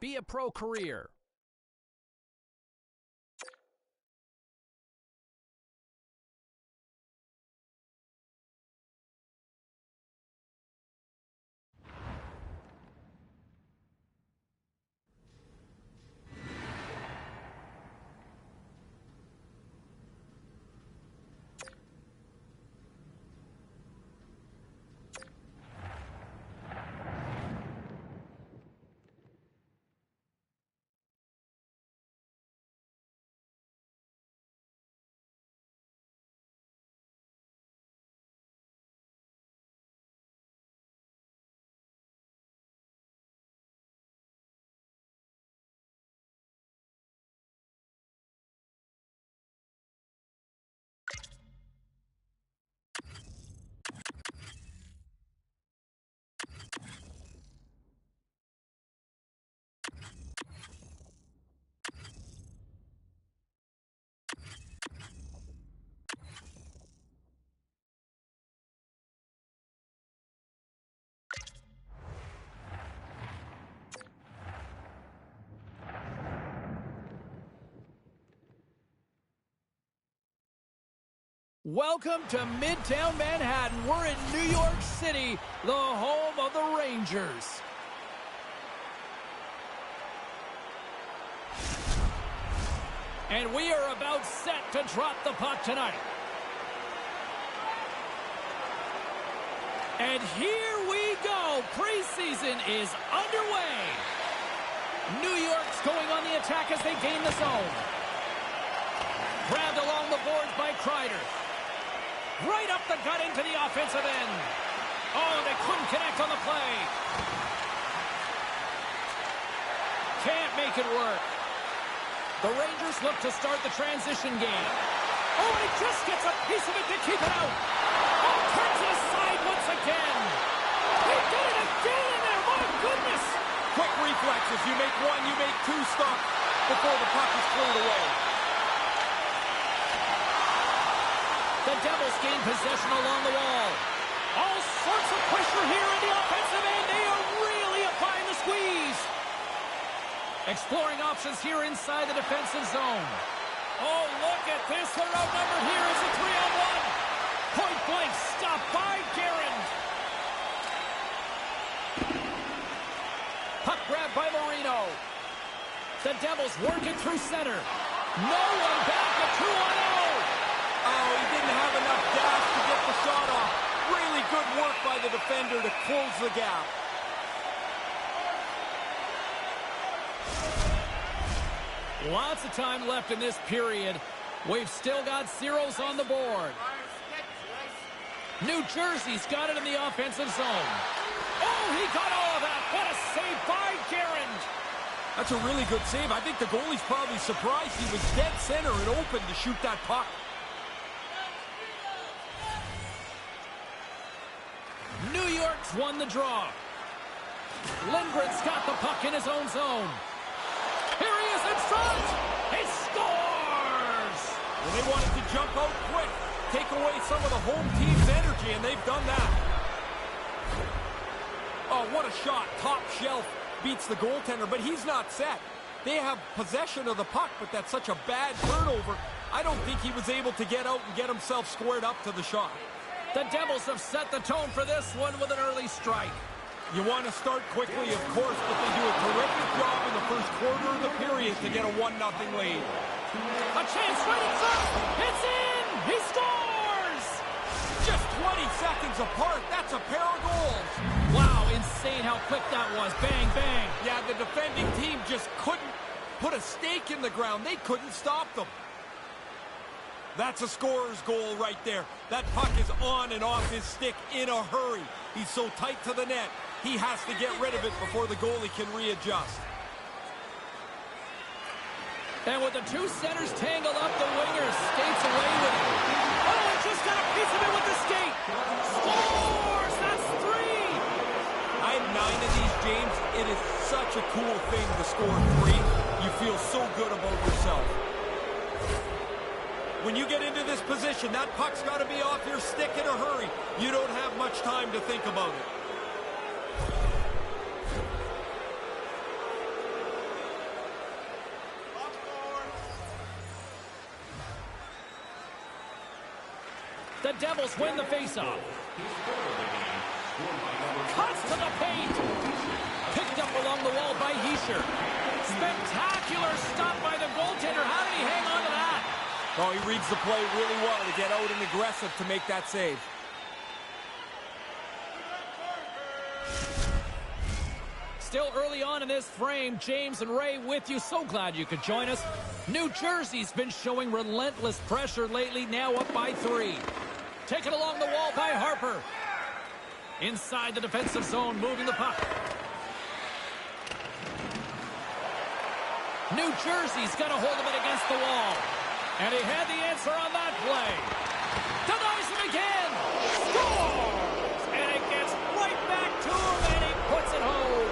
be a pro career. Welcome to Midtown Manhattan. We're in New York City, the home of the Rangers. And we are about set to drop the puck tonight. And here we go. Preseason is underway. New York's going on the attack as they gain the zone. Grabbed along the boards by Kreider. Right up the gut into the offensive end. Oh, they couldn't connect on the play. Can't make it work. The Rangers look to start the transition game. Oh, and he just gets a piece of it to keep it out. Oh, turns it aside once again. He did it again there. My goodness. Quick reflexes. You make one, you make two stops before the puck is cleared away. The Devils gain possession along the wall. All sorts of pressure here in the offensive end. They are really applying the squeeze. Exploring options here inside the defensive zone. Oh, look at this. They're outnumbered here. It's a 3-on-1. Point blank stop by Guerin. Puck grab by Marino. The Devils work it through center. No one back at 2-on-0. Oh, he didn't have enough gas to get the shot off. Really good work by the defender to close the gap. Lots of time left in this period. We've still got zeros on the board. New Jersey's got it in the offensive zone. Oh, he got all of that. What a save by Guerin. That's a really good save. I think the goalie's probably surprised he was dead center and open to shoot that puck. New York's won the draw. Lindgren's got the puck in his own zone. Here he is in front. He scores! Well, they wanted to jump out quick, take away some of the home team's energy, and they've done that. Oh, what a shot. Top shelf beats the goaltender, but he's not set. They have possession of the puck, but that's such a bad turnover. I don't think he was able to get out and get himself squared up to the shot. The Devils have set the tone for this one with an early strike. You want to start quickly, of course, but they do a terrific job in the first quarter of the period to get a 1-0 lead. A chance right in front. It's in. He scores. Just 20 seconds apart. That's a pair of goals. Wow, insane how quick that was. Bang, bang. Yeah, the defending team just couldn't put a stake in the ground. They couldn't stop them. That's a scorer's goal right there. That puck is on and off his stick in a hurry. He's so tight to the net. He has to get rid of it before the goalie can readjust. And with the two centers tangled up, the winger skates away with it. Oh, he just got a piece of it with the skate. Scores! That's 3! I had 9 of these, James. It is such a cool thing to score 3. You feel so good about yourself. When you get into this position, that puck's got to be off your stick in a hurry. You don't have much time to think about it. The Devils win the faceoff. Cuts to the paint. Picked up along the wall by Hischier. Spectacular stop by the goaltender. How did he hang on to that? Oh, he reads the play really well to get out and aggressive to make that save. Still early on in this frame, James and Ray with you. So glad you could join us. New Jersey's been showing relentless pressure lately, now up by 3. Taken along the wall by Harper. Inside the defensive zone, moving the puck. New Jersey's got a hold of it against the wall. And he had the answer on that play. Denies him again. Scores! And it gets right back to him, and he puts it home.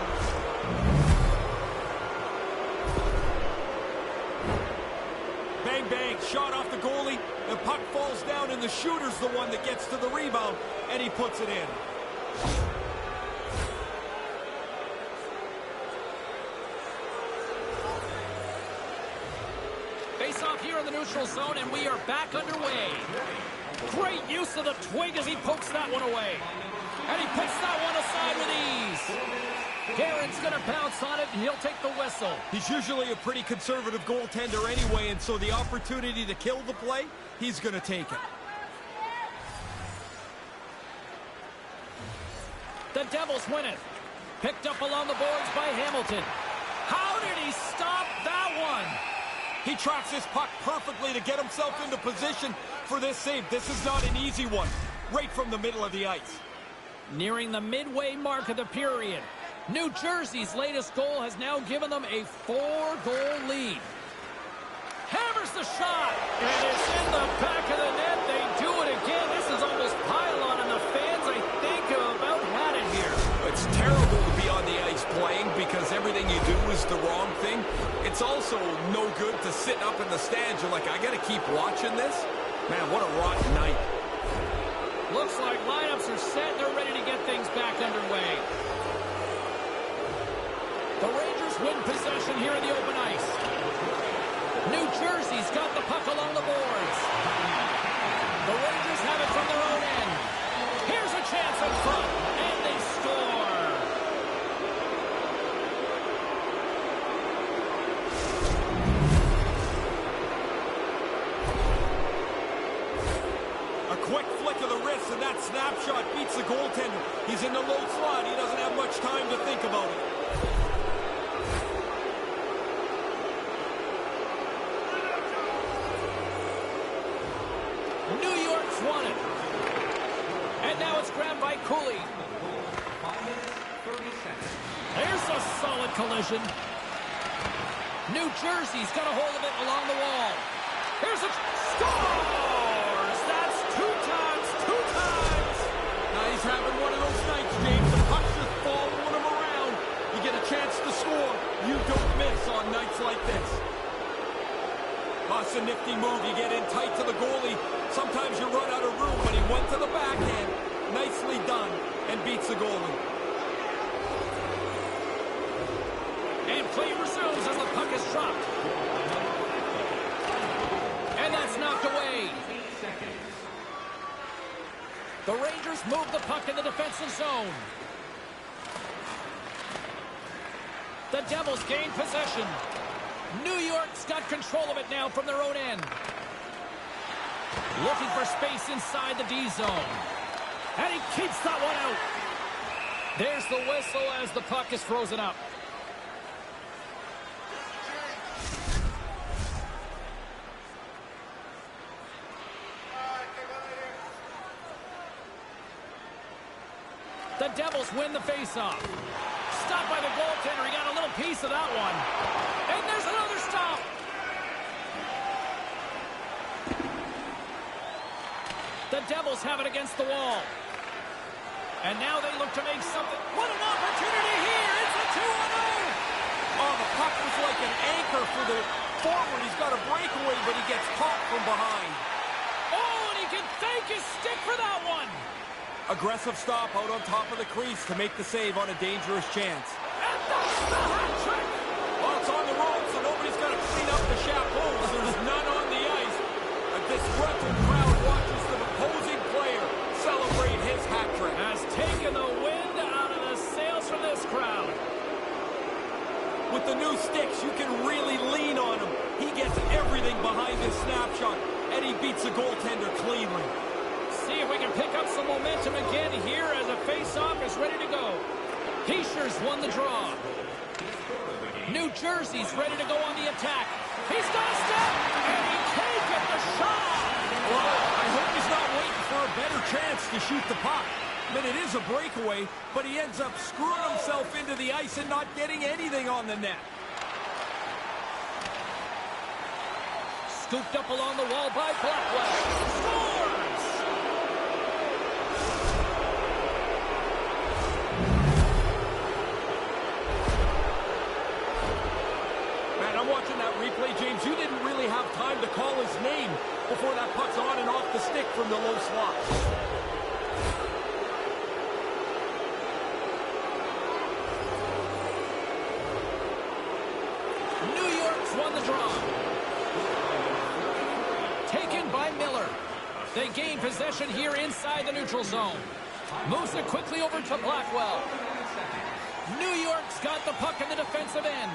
Bang, bang, shot off the goalie. The puck falls down, and the shooter's the one that gets to the rebound, and he puts it in. Face off here in the neutral zone, and we are back underway. Great use of the twig as he pokes that one away. And he puts that one aside with ease. Guerin's going to bounce on it, and he'll take the whistle. He's usually a pretty conservative goaltender anyway, and so the opportunity to kill the play, he's going to take it. The Devils win it. Picked up along the boards by Hamilton. How did he stop that one? He tracks this puck perfectly to get himself into position for this save. This is not an easy one. Right from the middle of the ice. Nearing the midway mark of the period. New Jersey's latest goal has now given them a 4-goal lead. Hammers the shot, and it's in the back of the net. They do it again. This is almost pile-on, and the fans, I think, have about had it here. It's terrible to be on the ice playing because everything you do is the wrong thing. It's also no good to sit up in the stands. You're like, I got to keep watching this? Man, what a rotten night. Looks like lineups are set. They're ready to get things back underway. The Rangers win possession here in the open ice. New Jersey's got the puck along the boards. The Rangers have it from their own end. Here's a chance up front, and they score. A quick flick of the wrist, and that snapshot beats the goaltender. He's in the low slot. He doesn't have much time to think about it. New York's won it. And now it's grabbed by Cooley. There's a solid collision. New Jersey's got a hold of it along the wall. Here's a scores! That's two times. Now he's having one of those nights, James. The pucks just following him around. You get a chance to score. You don't miss on nights like this. That's a nifty move. You get in tight to the goalie. Sometimes you run out of room, but he went to the backhand. Nicely done, and beats the goalie. And play resumes as the puck is dropped. And that's knocked away. The Rangers move the puck in the defensive zone. The Devils gain possession. New York's got control of it now from their own end. Looking for space inside the D zone. And he keeps that one out. There's the whistle as the puck is frozen up. The Devils win the faceoff. Stopped by the goaltender. He got a little piece of that one. And there's another stop. The Devils have it against the wall. And now they look to make something. What an opportunity here. It's a 2-on-0. Oh, the puck was like an anchor for the forward. He's got a breakaway, but he gets caught from behind. Oh, and he can thank his stick for that one. Aggressive stop out on top of the crease to make the save on a dangerous chance. And that's the hat trick. Well, it's on the road, so nobody's got to clean up the chapeaus. There's none on the ice. A disgruntled crowd watches the opposing sticks. You can really lean on him. He gets everything behind his snapshot, and he beats the goaltender cleanly. See if we can pick up some momentum again here as a face-off is ready to go. Heischer's won the draw. New Jersey's ready to go on the attack. He's got a step, and he can't get the shot. Well, I hope he's not waiting for a better chance to shoot the puck. I mean, it is a breakaway, but he ends up screwing himself into the ice and not getting anything on the net. Scooped up along the wall by Blackwell. Scores! Man, I'm watching that replay, James. You didn't really have time to call his name before that puck's on and off the stick from the low slot. New York's won the draw. Taken by Miller. They gain possession here inside the neutral zone. Moves it quickly over to Blackwell. New York's got the puck in the defensive end.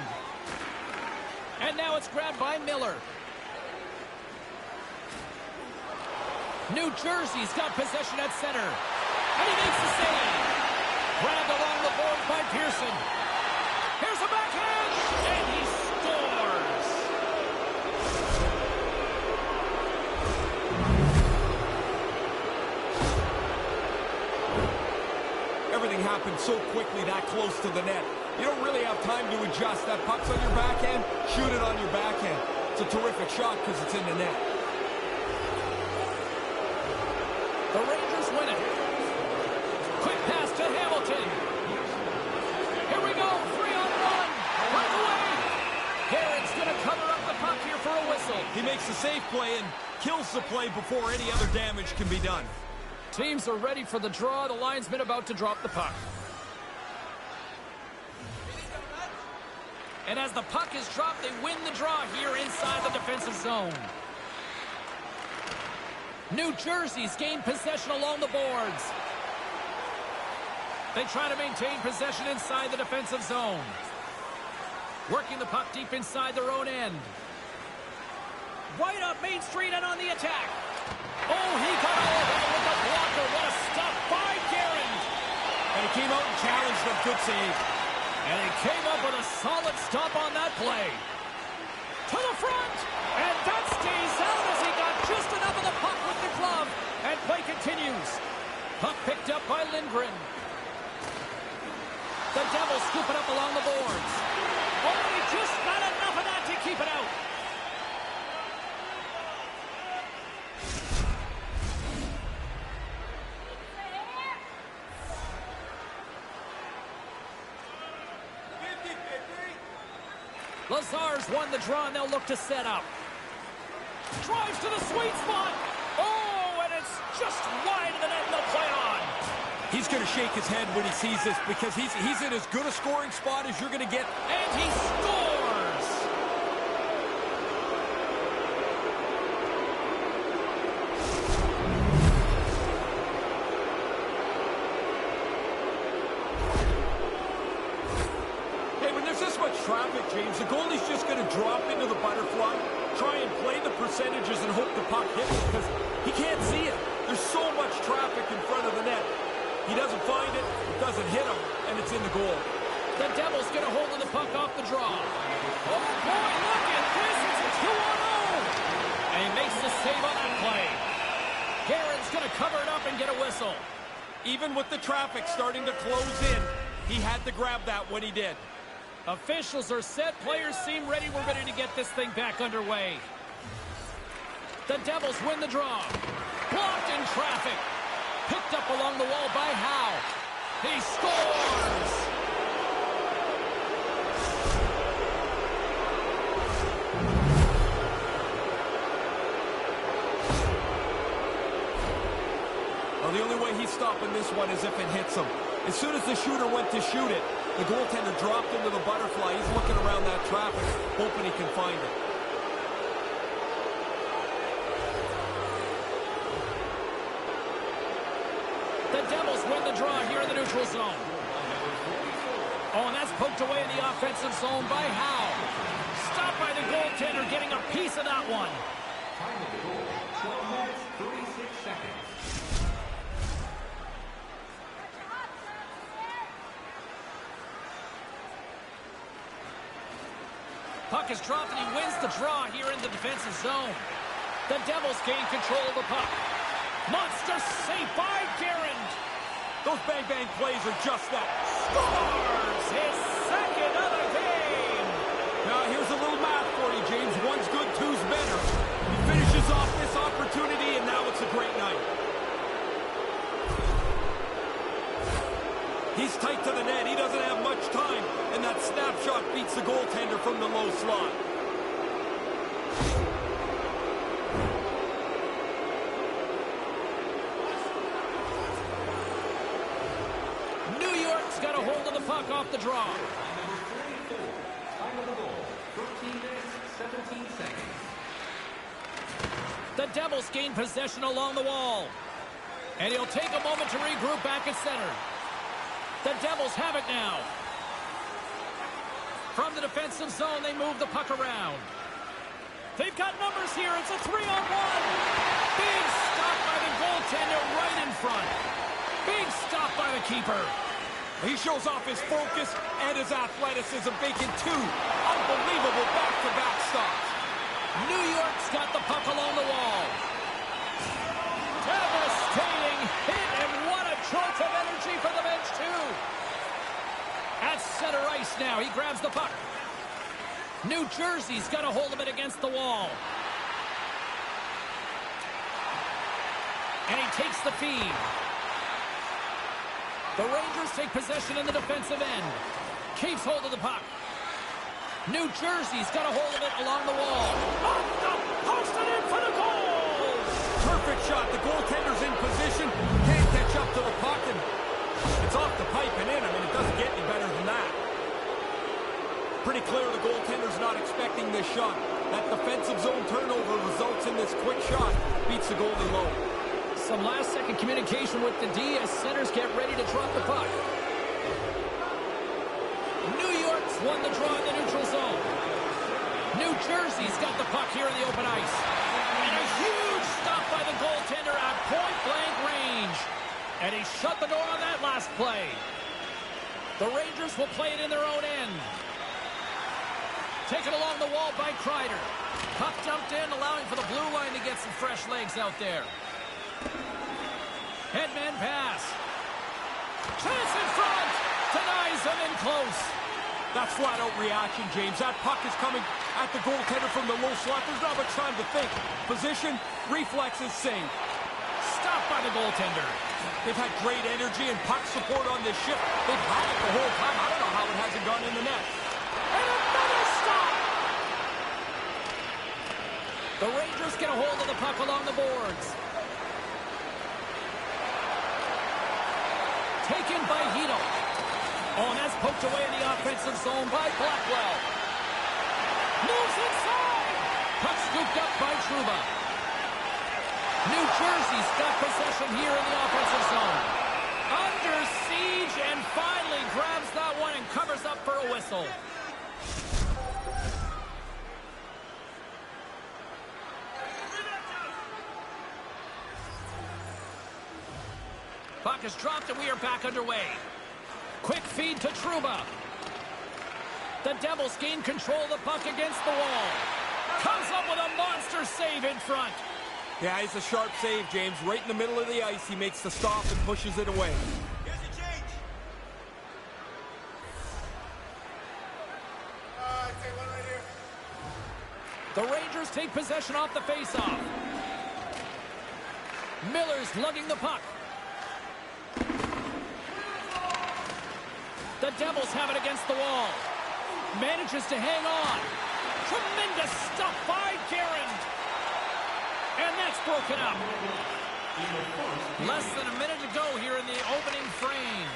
And now it's grabbed by Miller. New Jersey's got possession at center. And he makes the save. Grabbed along the board by Pearson. Here's a backhand. And he scores. Everything happened so quickly that close to the net. You don't really have time to adjust. That puck's on your backhand, shoot it on your backhand. It's a terrific shot because it's in the net. The Rangers win it. Quick pass to Hamilton. Here we go, 3-on-1. Breakaway. Garrett's going to cover up the puck here for a whistle. He makes the safe play and kills the play before any other damage can be done. Teams are ready for the draw. The linesman about to drop the puck. And as the puck is dropped, they win the draw here inside the defensive zone. New Jersey's gained possession along the boards. They try to maintain possession inside the defensive zone. Working the puck deep inside their own end. Right up Main Street and on the attack. Oh, he got all of it with the blocker. What a stop by Guerin. And he came out and challenged them. Good save. And he came up with a solid stop on that play. To the front. And that stays out as he got just enough of the puck with the glove. And play continues. Puck picked up by Lindgren. The Devils scoop it up along the boards. Oh, he just got enough of that to keep it out. Lazar's won the draw, and they'll look to set up. Drives to the sweet spot. Oh, and it's just wide of the net, and they'll play on. He's going to shake his head when he sees this because he's in as good a scoring spot as you're going to get. And he scores! This much traffic, James. The goalie's just going to drop into the butterfly, try and play the percentages and hope the puck hits because he can't see it. There's so much traffic in front of the net. He doesn't find it, it doesn't hit him, and it's in the goal. The Devils get a hold of the puck off the draw. Oh, boy, look at this. It's a 2-on-0. And he makes the save on that play. Guerin's going to cover it up and get a whistle. Even with the traffic starting to close in, he had to grab that when he did. Officials are set. Players seem ready. We're ready to get this thing back underway. The Devils win the draw. Blocked in traffic. Picked up along the wall by Howe. He scores! Well, the only way he's stopping this one is if it hits him. As soon as the shooter went to shoot it, the goaltender dropped into the butterfly. He's looking around that traffic, hoping he can find it. The Devils win the draw here in the neutral zone. Oh, and that's poked away in the offensive zone by Howe. Stopped by the goaltender, getting a piece of that one. Time of the goal, 12 minutes, 36 seconds. Puck is dropped and he wins the draw here in the defensive zone. The Devils gain control of the puck. Monster save by Garand. Those bang-bang plays are just that. Scores his second of the game. Now, here's a little math for you, James. One's good, two's better. He finishes off this opportunity, and now it's a great night. He's tight to the net. He doesn't have much time, and that snapshot beats the goaltender from the low slot. New York's got a hold of the puck off the draw. Number 44, time of the goal, 13 minutes, 17 seconds. The Devils gain possession along the wall. And he'll take a moment to regroup back at center. The Devils have it now. From the defensive zone, they move the puck around. They've got numbers here. It's a 3-on-1. Big stop by the goaltender right in front. Big stop by the keeper. He shows off his focus and his athleticism, making two unbelievable back-to-back stops. New York's got the puck along the wall. Devastating hit, and what a jolt of energy for the bench, too. At center ice now, he grabs the puck. New Jersey's got a hold of it against the wall. And he takes the feed. The Rangers take possession in the defensive end. Keeps hold of the puck. New Jersey's got a hold of it along the wall. Up the post and in for the goal! Perfect shot. The goaltender's in position. Can't catch up to the puck, and it's off the pipe and in. I mean, it doesn't get any better than that. Pretty clear the goaltender's not expecting this shot. That defensive zone turnover results in this quick shot. Beats the goalie low. Some last-second communication with the D as centers get ready to drop the puck. New York's won the draw in the neutral zone. New Jersey's got the puck here in the open ice. And a huge stop by the goaltender at point-blank range. And he shut the door on that last play. The Rangers will play it in their own end. Taken along the wall by Kreider. Puck dumped in, allowing for the blue line to get some fresh legs out there. Headman pass. Chance in front. Denies him in close. That's flat-out reaction, James. That puck is coming at the goaltender from the low slot. There's not much time to think. Position, reflexes, save. Stopped by the goaltender. They've had great energy and puck support on this shift. They've had it the whole time. I don't know how it hasn't gone in the net. And another stop. The Rangers get a hold of the puck along the boards. Taken by Hito. Oh, and that's poked away in the offensive zone by Blackwell. Moves inside. Puck scooped up by Trouba. New Jersey's got possession here in the offensive zone. Under siege and finally grabs that one and covers up for a whistle. Puck is dropped and we are back underway. Quick feed to Trouba. The Devils gain control of the puck against the wall. Comes up with a monster save in front. Yeah, it's a sharp save, James. Right in the middle of the ice, he makes the stop and pushes it away. Here's the change. Take one right here. The Rangers take possession off the faceoff. Miller's lugging the puck. The Devils have it against the wall. Manages to hang on. Tremendous stuff by Garand. And that's broken up. Less than a minute to go here in the opening frame.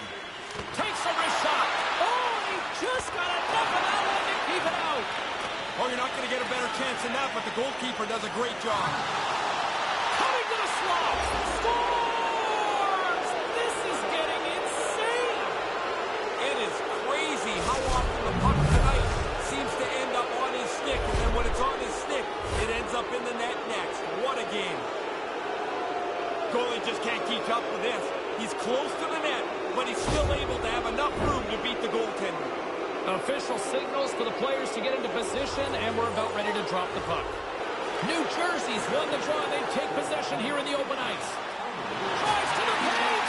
Takes a wrist shot. Oh, he just got enough of that one to keep it out. Oh, you're not going to get a better chance than that, but the goalkeeper does a great job. Coming to the slot. Scores! This is getting insane. It is crazy just can't keep up with this. He's close to the net, but he's still able to have enough room to beat the goaltender. Official signals for the players to get into position, and we're about ready to drop the puck. New Jersey's won the draw. They take possession here in the open ice. Drives to the paint.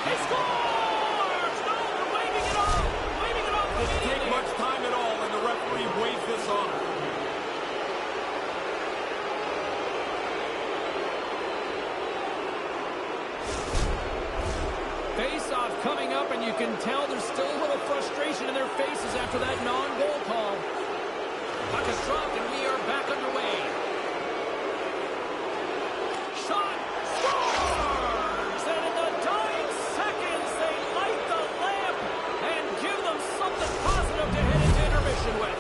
He scores! No, they're waving it off. Waving it off. Doesn't take much time at all, and the referee waves this off. Face-off coming up, and you can tell there's still a little frustration in their faces after that non-goal call. Puck is dropped, and we are back underway. Shot! Scores! And in the dying seconds, they light the lamp and give them something positive to head into intermission with.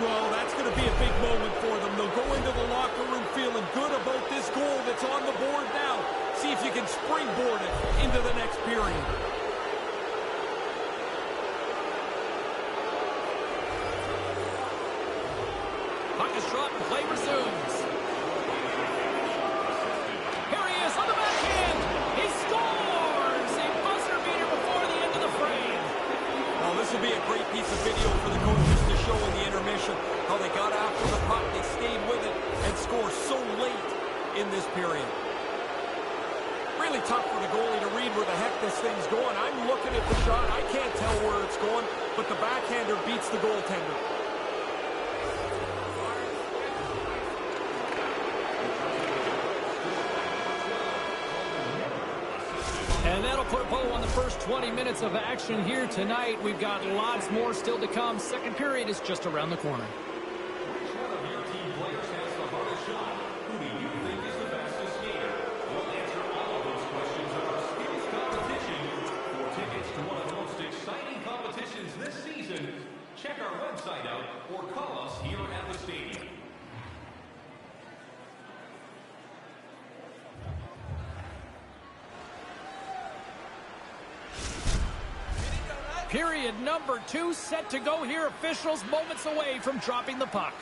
Well, that's going to be a big moment for them. They'll go into the locker room feeling good about this goal that's on the board now. See if you can springboard it into the next period. Puck is dropped, play resumes. Here he is on the backhand. He scores! A buzzer beater before the end of the frame. Well, this will be a great piece of video for the coaches to show in the intermission. How they got after the puck, they stayed with it, and scored so late in this period. Really tough for the goalie to read where the heck this thing's going. I'm looking at the shot. I can't tell where it's going, but the backhander beats the goaltender. And that'll put a bow on the first 20 minutes of action here tonight. We've got lots more still to come. Second period is just around the corner. Which one of your team players has the hardest shot? Who do you think is the fastest skater? We'll answer all of those questions at our skills competition. For tickets to one of the most exciting competitions this season, check our website out or call us here at the stadium. Period number 2 set to go here. Officials moments away from dropping the puck.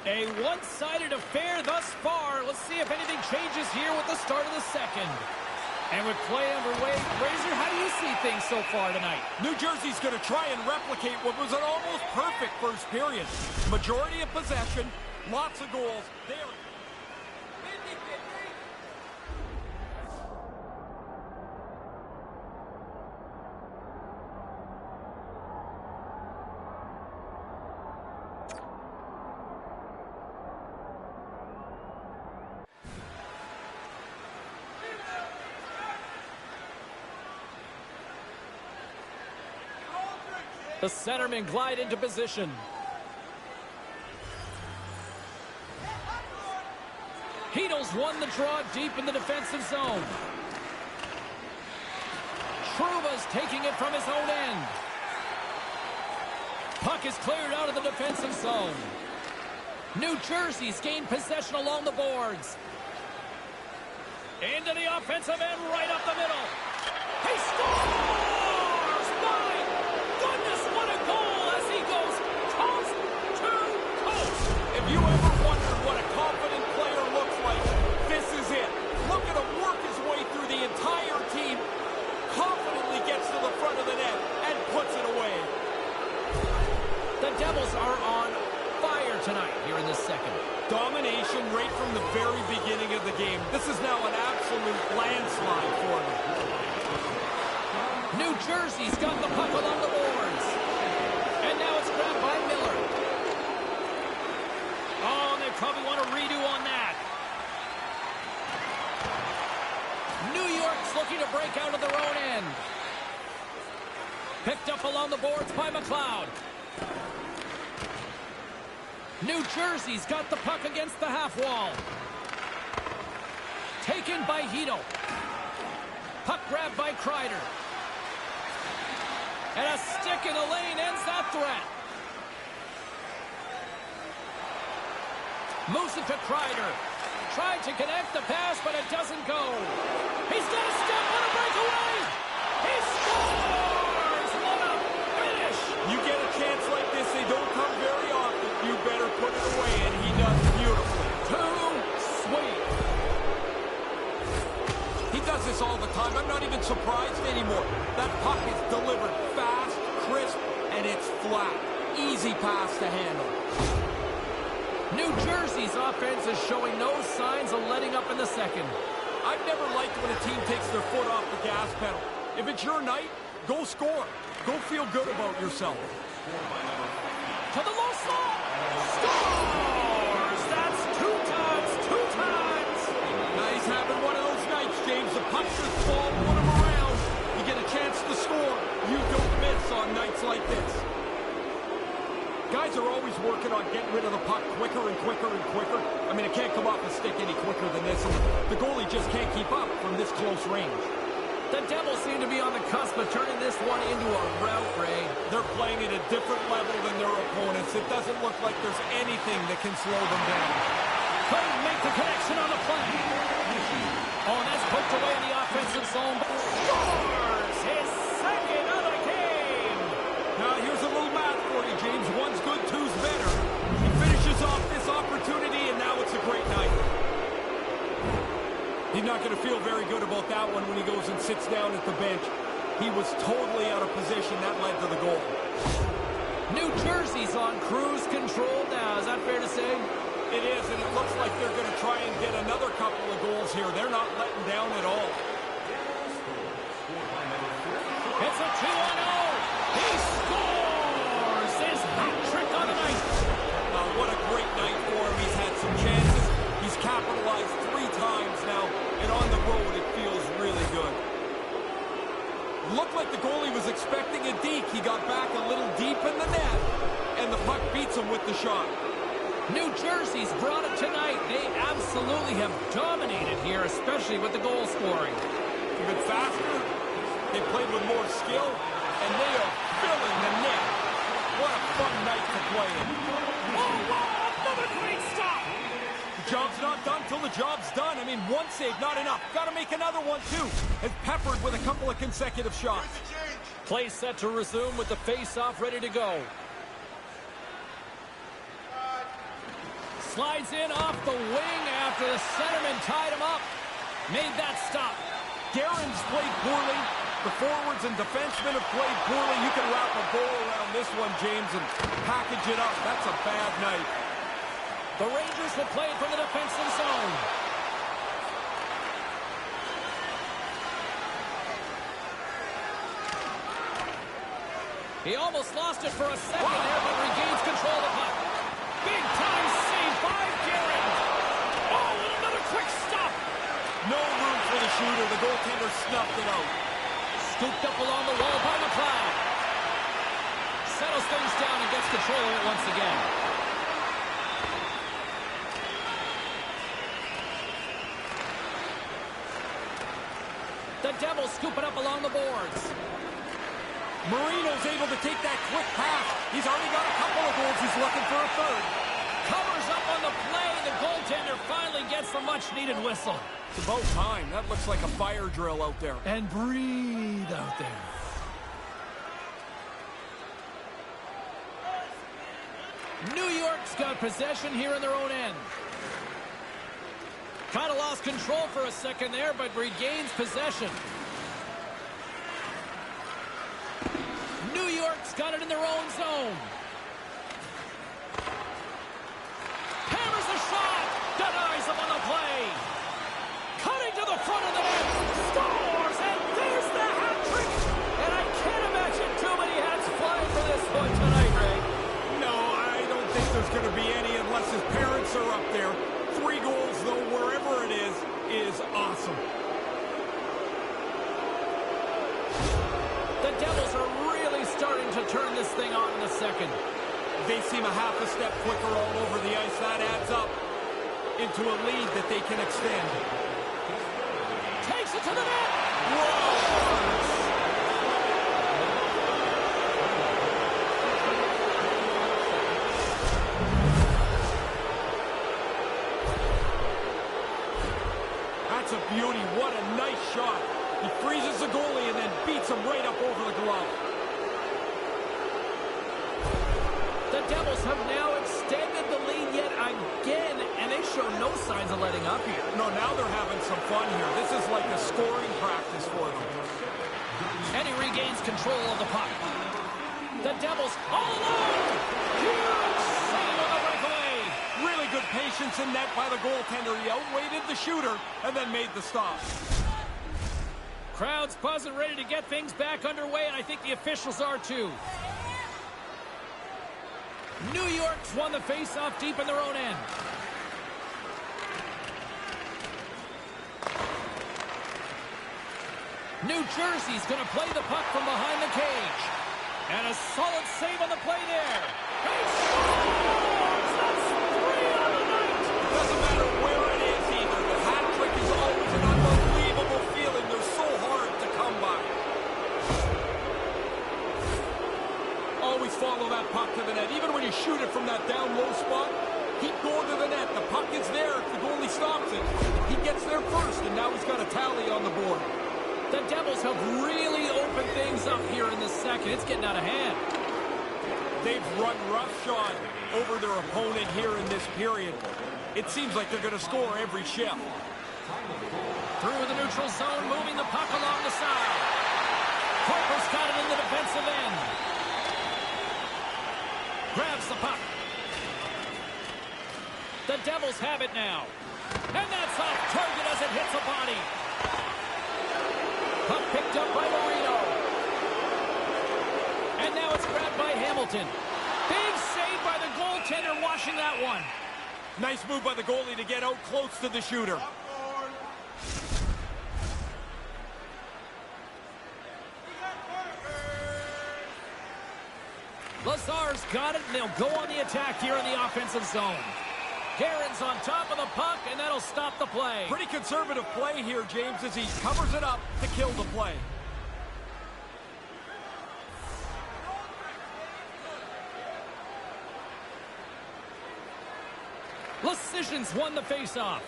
A one-sided affair thus far. Let's see if anything changes here with the start of the second. And with play underway, Razor, how do you see things so far tonight? New Jersey's going to try and replicate what was an almost perfect first period. Majority of possession, lots of goals. There. The centermen glide into position. Heedle's won the draw deep in the defensive zone. Trouba's taking it from his own end. Puck is cleared out of the defensive zone. New Jersey's gained possession along the boards. Into the offensive end, right up the middle. He scores! What a goal as he goes coast to coast. If you ever wondered what a confident player looks like, this is it. Look at him work his way through the entire team, confidently gets to the front of the net, and puts it away. The Devils are on fire tonight here in this second. Domination right from the very beginning of the game. This is now an absolute landslide for them. New Jersey's got the puck along the boards. And now it's grabbed by Miller. Oh, and they probably want a redo on that. New York's looking to break out of their own end. Picked up along the boards by McLeod. New Jersey's got the puck against the half wall. Taken by Heedle. Puck grabbed by Kreider. And a stick in the lane ends that threat. Moves it to Kreider. Tried to connect the pass, but it doesn't go. He's got a step on a breakaway. He scores! What a finish! You get a chance like this, they don't come very often. You better put it away, and he does beautifully. Too sweet. all the time. I'm not even surprised anymore. That puck is delivered fast, crisp, and it's flat. Easy pass to handle. New Jersey's offense is showing no signs of letting up in the second. I've never liked when a team takes their foot off the gas pedal. If it's your night, go score. Go feel good about yourself. To the low slot. Scores! That's two times. Now he's having one of those nights, James. The puck's just following him around. You get a chance to score. You don't miss on nights like this. Guys are always working on getting rid of the puck quicker and quicker and quicker. I mean, it can't come off the stick any quicker than this. And the goalie just can't keep up from this close range. The Devils seem to be on the cusp of turning this one into a rout, Ray. They're playing at a different level than their opponents. It doesn't look like there's anything that can slow them down. Couldn't make the connection on the play. Oh, and that's poked away in the offensive zone. Scores his second of the game. Now, here's a little math for you, James. One's good, two's better. He finishes off this opportunity, and now it's a great night. He's not going to feel very good about that one when he goes and sits down at the bench. He was totally out of position. That led to the goal. New Jersey's on cruise control now. Is that fair to say? It is, and it looks like they're going to try and get another couple of goals here. They're not letting down at all. It's a 2-on-0. He scores his hat trick on the night. What a great night for him. He's had some chances. He's capitalized 3 times now, and on the road it feels really good. Looked like the goalie was expecting a deke. He got back a little deep in the net, and the puck beats him with the shot. New Jersey's brought it tonight. They absolutely have dominated here, especially with the goal scoring. Even faster, they played with more skill, and they are filling the net. What a fun night to play in. Oh, wow, another great stop. The job's not done till the job's done. I mean, one save, not enough. Got to make another one, too. And peppered with a couple of consecutive shots. Play set to resume with the face-off ready to go. Slides in off the wing after the centerman tied him up. Made that stop. Guerin's played poorly. The forwards and defensemen have played poorly. You can wrap a goal around this one, James, and package it up. That's a bad night. The Rangers will play from the defensive zone. He almost lost it for a second there, but regains control of the puck. Big time save by Guerin. Oh, and another quick stop. No room for the shooter. The goaltender snuffed it out. Scooped up along the wall by McLeod. Settles things down and gets control of it once again. The Devils scoop it up along the boards. Marino's able to take that quick pass. He's already got a couple of goals. He's looking for a third. Covers up on the play. The goaltender finally gets the much-needed whistle. It's about time. That looks like a fire drill out there. And breathe out there. New York's got possession here in their own end. Kind of lost control for a second there, but regains possession. New York's got it in their own zone. Hammers the shot. Denies him on the play. Cutting to the front of the net. Scores, and there's the hat trick. And I can't imagine too many hats flying for this one tonight, Ray. No, I don't think there's going to be any unless his parents are up there. 3 goals, though, wherever it is awesome. The Devils are really starting to turn this thing on in the second. They seem a half a step quicker all over the ice. That adds up into a lead that they can extend. Takes it to the net. Whoa! That's a beauty. What a nice shot. He freezes the goalie and then beats him right up over the glove. The Devils have now extended the lead yet again, and they show no no signs of letting up here. No, now they're having some fun here. This is like a scoring practice for them. And he regains control of the puck. The Devils all alone. Huge save on the breakaway. Really good patience in net by the goaltender. He outweighted the shooter and then made the stop. Crowd's buzzing, ready to get things back underway, and I think the officials are too. New York's won the face-off deep in their own end. New Jersey's going to play the puck from behind the cage. And a solid save on the play there. He scores! That's 3 on the night! Doesn't matter where it is either. The hat trick is always an unbelievable feeling. They're so hard to come by. Always follow that puck to the net. Even when you shoot it from that down low spot, keep going to the net. The puck is there. If the goalie stops it, he gets there first, and now he's got a tally on the board. The Devils have really opened things up here in the second. It's getting out of hand. They've run roughshod over their opponent here in this period. It seems like they're going to score every shift. Through the neutral zone, moving the puck along the side. Harper's got it in the defensive end. Grabs the puck. The Devils have it now. And that's off target as it hits a body. Puck picked up by Marino. And now it's grabbed by Hamilton. Big save by the goaltender, washing that one. Nice move by the goalie to get out close to the shooter. Lazar's got it, and they'll go on the attack here in the offensive zone. Guerin's on top of the puck, and that'll stop the play. Pretty conservative play here, James, as he covers it up to kill the play. Lecision's won the faceoff.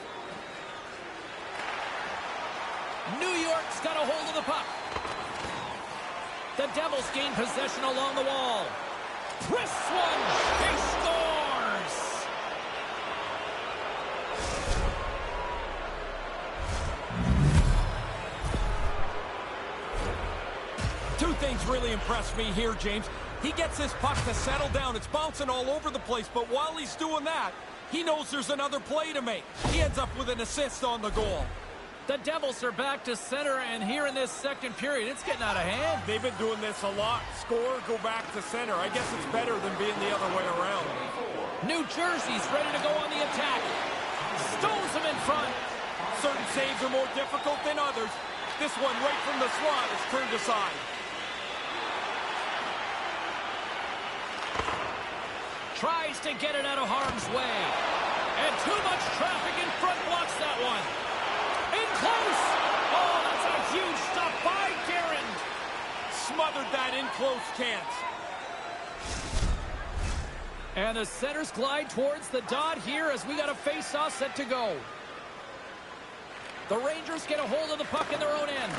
New York's got a hold of the puck. The Devils gain possession along the wall. Chris one. He scores! Two things really impressed me here, James. He gets this puck to settle down. It's bouncing all over the place, but while he's doing that, he knows there's another play to make. He ends up with an assist on the goal. The Devils are back to center, and here in this second period, it's getting out of hand. They've been doing this a lot. Score, go back to center. I guess it's better than being the other way around. New Jersey's ready to go on the attack. Stones him in front. Certain saves are more difficult than others. This one right from the slot is turned aside. Tries to get it out of harm's way. And too much traffic in front blocks that one. In close. Oh, that's a huge stop by Guerin. Smothered that in close chance. And the centers glide towards the dot here as we got a face-off set to go. The Rangers get a hold of the puck in their own end.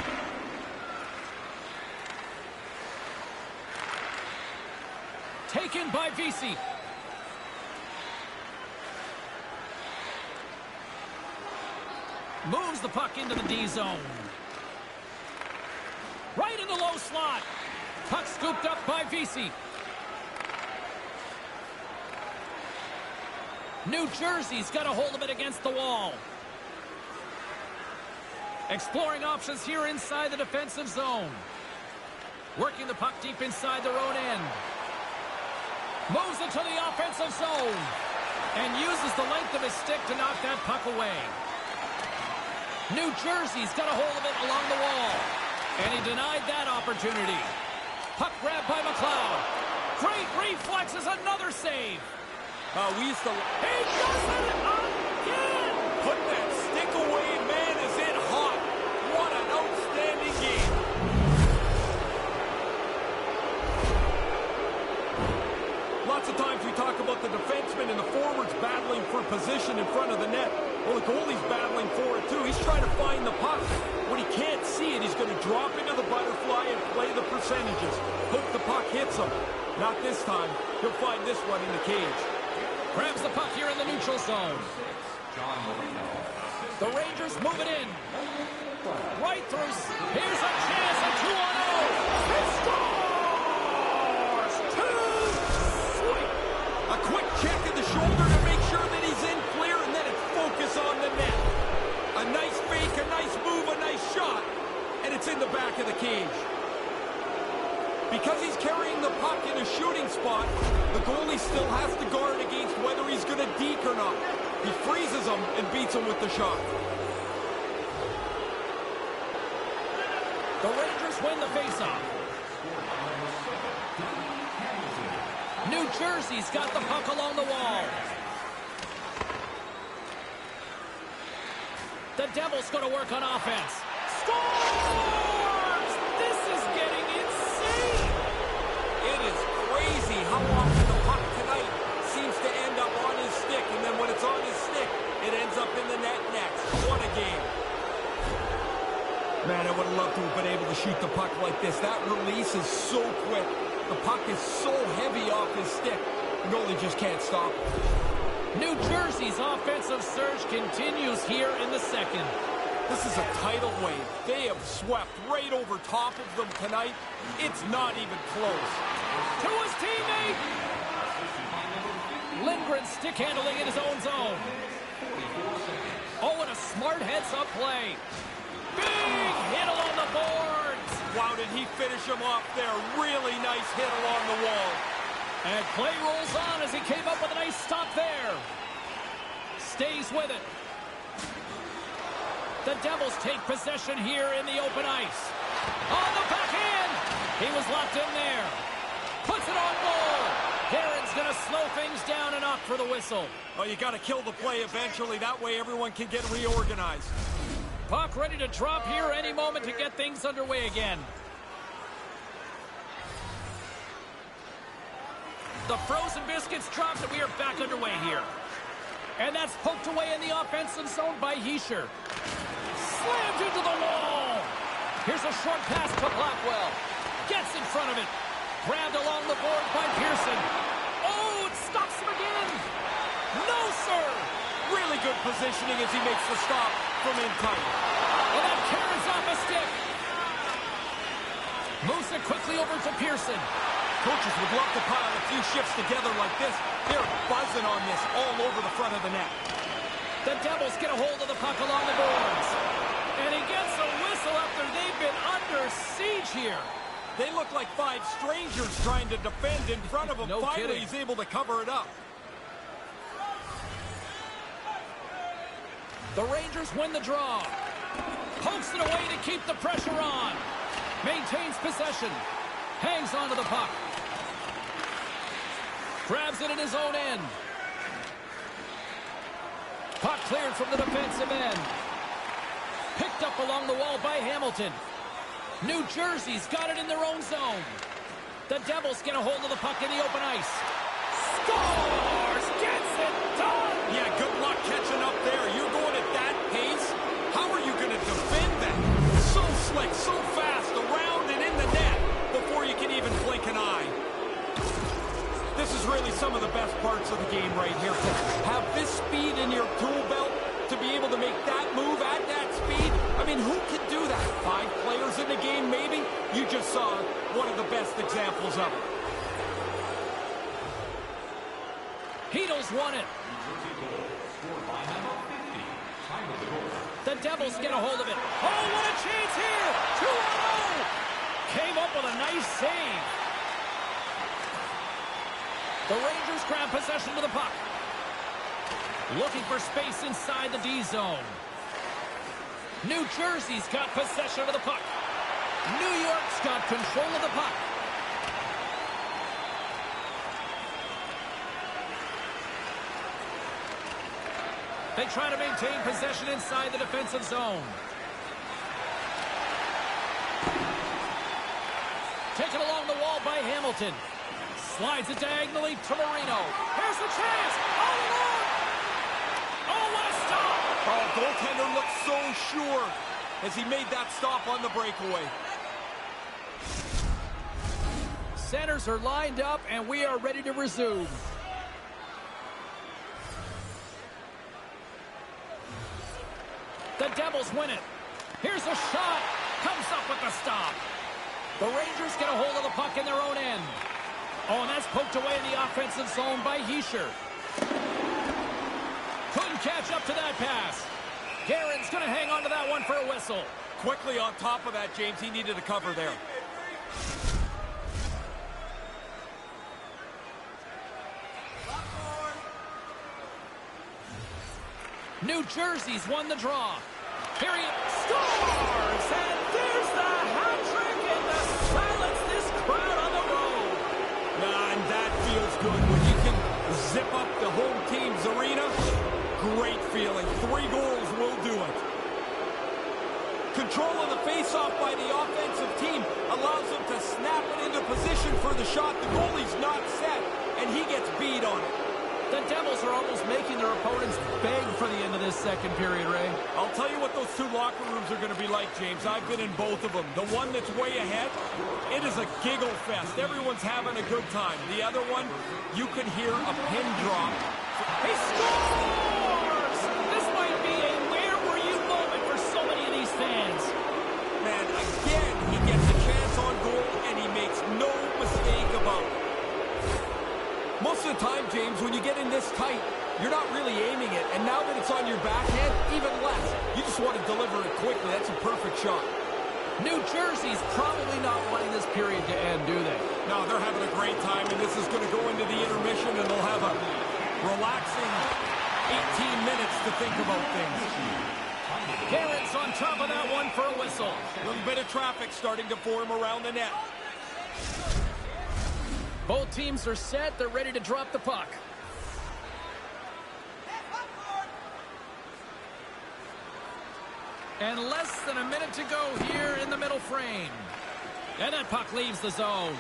Taken by Vesey. Moves the puck into the D zone. Right in the low slot. Puck scooped up by Vesey. New Jersey's got a hold of it against the wall. Exploring options here inside the defensive zone. Working the puck deep inside their own end. Moves into the offensive zone. And uses the length of his stick to knock that puck away. New Jersey's got a hold of it along the wall. And he denied that opportunity. Puck grabbed by McLeod. Great reflexes, another save. We used to... He does it again! Put that stick away, man, is it hot. What an outstanding game. Lots of times we talk about the defensemen and the forwards battling for position in front of the net. Well, the goalie's battling for it, too. He's trying to find the puck. When he can't see it, he's going to drop into the butterfly and play the percentages. Hope the puck hits him. Not this time. He'll find this one in the cage. Grabs the puck here in the neutral zone. The Rangers move it in. Right through. Here's a chance, a 2-on-0. He scores! Sweet! A quick check in the shoulder to make sure that he's in clear, and then it's focus on the net. A nice fake, a nice move, a nice shot, and it's in the back of the cage. Because he's carrying the puck in a shooting spot, the goalie still has to guard against whether he's going to deke or not. He freezes him and beats him with the shot. The Rangers win the faceoff. New Jersey's got the puck along the wall. The Devils going to work on offense. Scores! This is getting insane! It is crazy how often the puck tonight seems to end up on his stick, and then when it's on his stick, it ends up in the net next. What a game. Man, I would have loved to have been able to shoot the puck like this. That release is so quick. The puck is so heavy off his stick. The goalie just can't stop it. New Jersey's offensive surge continues here in the second. This is a tidal wave. They have swept right over top of them tonight. It's not even close. To his teammate! Lindgren stick handling in his own zone. Oh, and a smart heads-up play. Big hit along the boards. Wow, did he finish him off there? Really nice hit along the wall. And play rolls on as he came up with a nice stop there. Stays with it. The Devils take possession here in the open ice. On the backhand. He was locked in there. Puts it on goal. Heron's going to slow things down and opt for the whistle. Oh, you got to kill the play eventually. That way everyone can get reorganized. Puck ready to drop here any moment to get things underway again. The frozen biscuits dropped and we are back underway here. And that's poked away in the offensive zone by Heischer. Slammed into the wall. Here's a short pass to Blackwell. Gets in front of it. Grabbed along the board by Pearson. Oh, it stops him again. No, sir. Really good positioning as he makes the stop from in tight. And that carries off a stick. Moves it quickly over to Pearson. Coaches would love to pile a few shifts together like this. They're buzzing on this all over the front of the net. The Devils get a hold of the puck along the boards. And he gets a whistle after they've been under siege here. They look like five strangers trying to defend in front of him. No Finally, kidding. he's able to cover it up. The Rangers win the draw. Pokes it away to keep the pressure on. Maintains possession. Hangs onto the puck. Grabs it in his own end. Puck cleared from the defensive end. Picked up along the wall by Hamilton. New Jersey's got it in their own zone. The Devils get a hold of the puck in the open ice. Scores! Gets it done! Yeah, good luck catching up there. You're going at that pace. How are you going to defend that? So slick, so fast, around and in the net before you can even blink an eye. This is really some of the best parts of the game right here. To have this speed in your tool belt, to be able to make that move at that speed. I mean, who can do that? 5 players in the game, maybe? You just saw one of the best examples of it. Heedles won it. The Devils get a hold of it. Oh, what a chance here! 2-0! Came up with a nice save. The Rangers grab possession of the puck. Looking for space inside the D zone. New Jersey's got possession of the puck. New York's got control of the puck. They try to maintain possession inside the defensive zone. Taken along the wall by Hamilton. Slides it diagonally to Marino. Here's the chance. All alone. Oh, what a stop. Oh, goaltender looked so sure as he made that stop on the breakaway. Centers are lined up, and we are ready to resume. The Devils win it. Here's a shot. Comes up with the stop. The Rangers get a hold of the puck in their own end. Oh, and that's poked away in the offensive zone by Hischier. Couldn't catch up to that pass. Guerin's going to hang on to that one for a whistle. Quickly on top of that, James. He needed a cover there. New Jersey's won the draw. Here he scores! And there's the hat trick and the silence this crowd on the road. And that feels good when you can zip up the home team's arena. Great feeling. 3 goals will do it. Control of the face-off by the offensive team allows them to snap it into position for the shot. The goalie's not set, and he gets beat on it. The Devils are almost making their opponents beg for the end of this second period, Ray. I'll tell you what those 2 locker rooms are going to be like, James. I've been in both of them. The one that's way ahead, it is a giggle fest. Everyone's having a good time. The other one, you can hear a pin drop. He scores! This might be a where were you moment for so many of these fans. Man, again, he gets a chance on goal, and he makes no mistake about it. Most of the time, James, when you get in this tight, you're not really aiming it. And now that it's on your backhand, even less. You just want to deliver it quickly. That's a perfect shot. New Jersey's probably not wanting this period to end, do they? No, they're having a great time, and this is going to go into the intermission, and they'll have a relaxing 18 minutes to think about things. Guerin's on top of that one for a whistle. A little bit of traffic starting to form around the net. Both teams are set. They're ready to drop the puck. And less than a minute to go here in the middle frame. And that puck leaves the zone.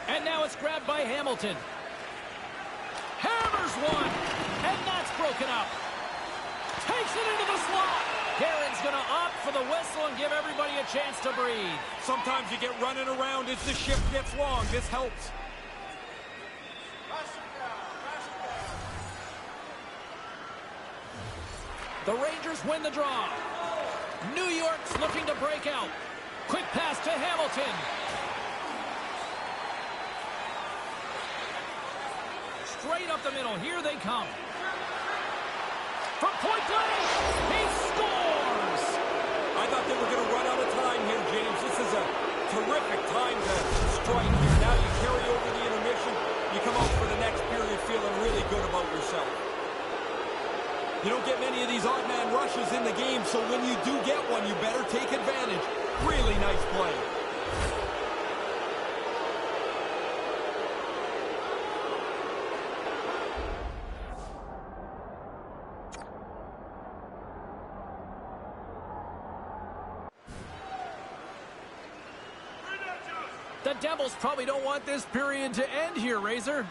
And now it's grabbed by Hamilton. Hammers one. And that's broken up. Takes it into the slot. Guerin's going to opt for the whistle and give everybody a chance to breathe. Sometimes you get running around as the shift gets long. This helps. The Rangers win the draw. New York's looking to break out. Quick pass to Hamilton. Straight up the middle. Here they come. From point blank, he scores! I thought they were going to run out of time here, James. This is a terrific time to strike here. Now you carry over the intermission. You come out for the next period feeling really good about yourself. You don't get many of these odd man rushes in the game, so when you do get one, you better take advantage. Really nice play. The Devils probably don't want this period to end here, Razor.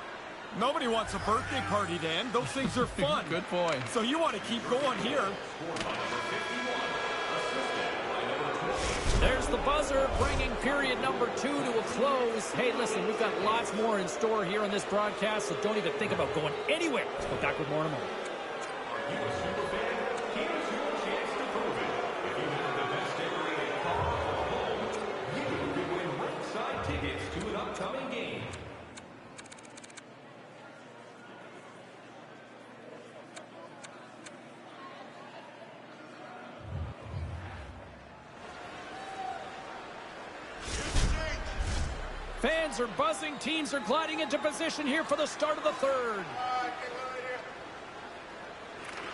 Nobody wants a birthday party to end. Those things are fun. Good point. So you want to keep going here. There's the buzzer, bringing period number 2 to a close. Hey, listen, we've got lots more in store here on this broadcast, so don't even think about going anywhere. Let's go back with more in a moment. Are you a super fan? Here's your chance to prove it. If you have the best decorated car or home, you could win ringside tickets to an upcoming game. Fans are buzzing. Teams are gliding into position here for the start of the third.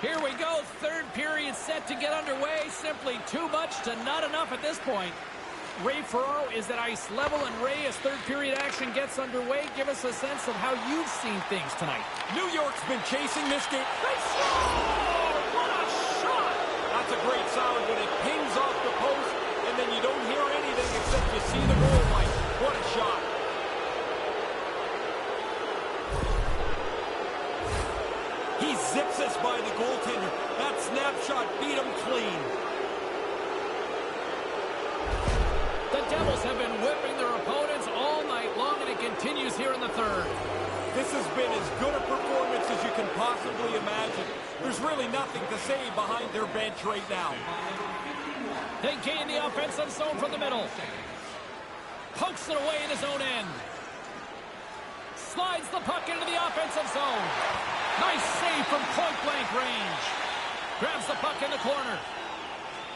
Here we go. Third period set to get underway. Simply too much to not enough at this point. Ray Ferraro is at ice level, and Ray, as third period action gets underway, give us a sense of how you've seen things tonight. New York's been chasing this game. They score! What a shot! That's a great sound when it pings off the post, and then you don't hear anything except you see the goal light. What a shot. He zips us by the goaltender. That snapshot beat him clean. The Devils have been whipping their opponents all night long, and it continues here in the third. This has been as good a performance as you can possibly imagine. There's really nothing to say behind their bench right now. They gain the offensive zone from the middle. Pokes it away in his own end. Slides the puck into the offensive zone. Nice save from point-blank range. Grabs the puck in the corner.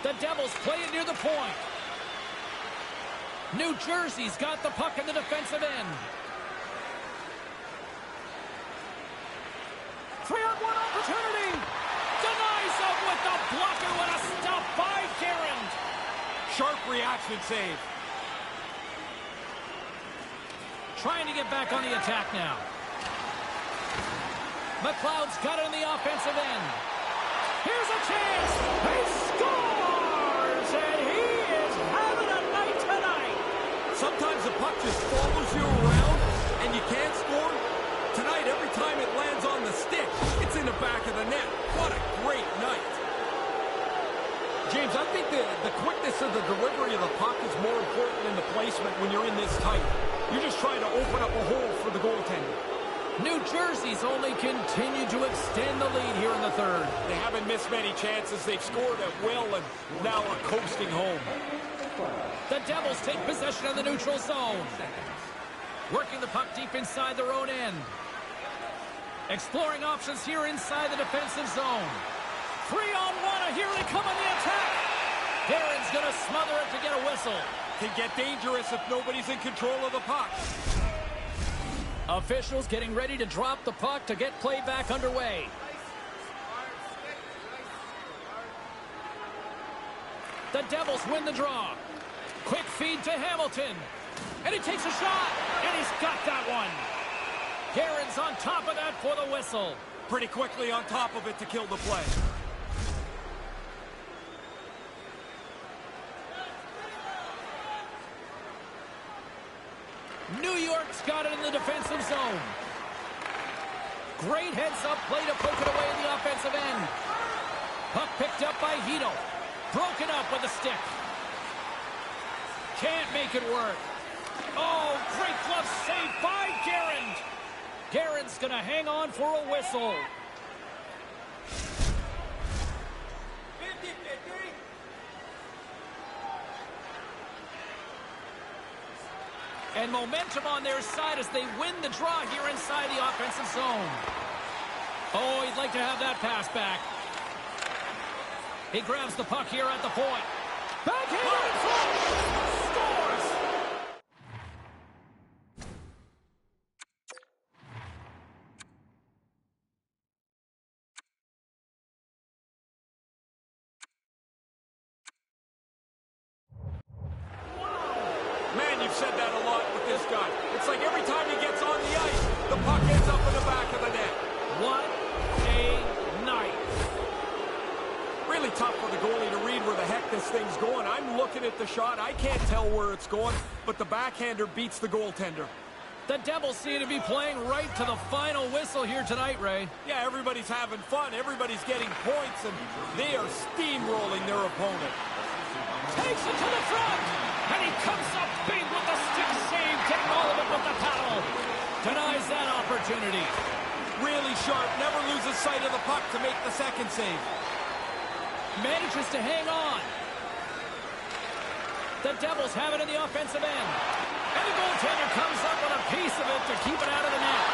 The Devils play it near the point. New Jersey's got the puck in the defensive end. 3-on-1 opportunity. Denies him with the blocker. What a stop by Karen. Sharp reaction save. Trying to get back on the attack now. McLeod's got it in the offensive end. Here's a chance. He scores! And he is having a night tonight. Sometimes the puck just follows you around and you can't score. Tonight, every time it lands on the stick, it's in the back of the net. What a great night. James, I think the quickness of the delivery of the puck is more important than the placement when you're in this tight. You're just trying to open up a hole for the goaltender. New Jersey's only continued to extend the lead here in the third. They haven't missed many chances. They've scored at will and now are coasting home. The Devils take possession of the neutral zone. Working the puck deep inside their own end. Exploring options here inside the defensive zone. 3-on-1, here they come on the attack. Garen's going to smother it to get a whistle. Can get dangerous if nobody's in control of the puck. Officials getting ready to drop the puck to get play back underway. The Devils win the draw. Quick feed to Hamilton. And he takes a shot. And he's got that one. Garen's on top of that for the whistle. Pretty quickly on top of it to kill the play. New York's got it in the defensive zone. Great heads-up play to poke it away in the offensive end. Puck picked up by Hito. Broken up with a stick. Can't make it work. Oh, great glove save by Garen. Garen's going to hang on for a whistle. 50-50. And momentum on their side as they win the draw here inside the offensive zone. Oh, he'd like to have that pass back. He grabs the puck here at the point. Backhand in front. Scores! Man, you've said that a lot with this guy. It's like every time he gets on the ice, the puck ends up in the back of the net. What a night. Really tough for the goalie to read where the heck this thing's going. I'm looking at the shot. I can't tell where it's going, but the backhander beats the goaltender. The Devils seem to be playing right to the final whistle here tonight, Ray. Yeah, everybody's having fun. Everybody's getting points, and they are steamrolling their opponent. Takes it to the front, and he comes up big with the stick save, getting all of it with the paddle. Denies that opportunity. Really sharp, never loses sight of the puck to make the second save. Manages to hang on. The Devils have it in the offensive end. And the goaltender comes up with a piece of it to keep it out of the net.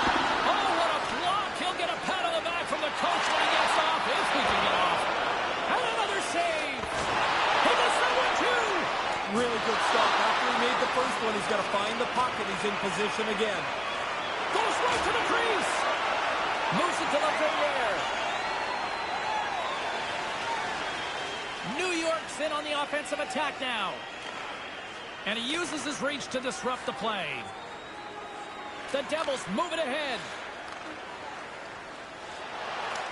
Oh, what a block. He'll get a pat on the back from the coach when he gets off, if he can get off. And another save. He gets that one, too. Really good stop. After he made the first one, he's got to find the puck, and he's in position again. Goes right to the crease. Moves it to the air. New York's in on the offensive attack now. And he uses his reach to disrupt the play. The Devils move it ahead.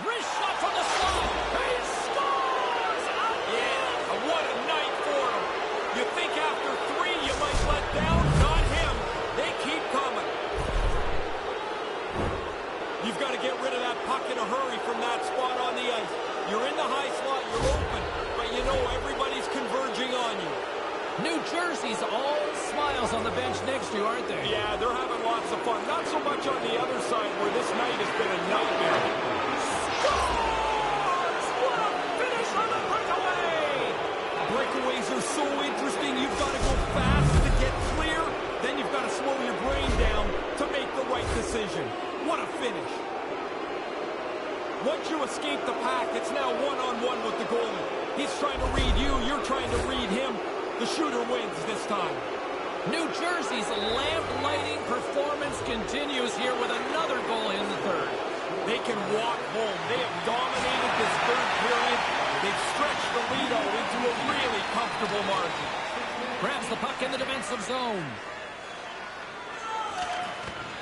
Wrist shot from the slot. He scores! Yeah, what a night for him. You think after three you might let down? Not him. They keep coming. You've got to get rid of that puck in a hurry from that spot on the ice. You're in the high slot, you're open, but you know everybody's converging on you. New Jersey's all smiles on the bench next to you, aren't they? Yeah, they're having lots of fun. Not so much on the other side where this night has been a nightmare. precision. What a finish. Once you escape the pack, it's now one-on-one with the goalie. He's trying to read you, you're trying to read him. The shooter wins this time. New Jersey's lamp-lighting performance continues here with another goal in the third. They can walk home. They have dominated this third period. They've stretched the lead out into a really comfortable margin. Grabs the puck in the defensive zone.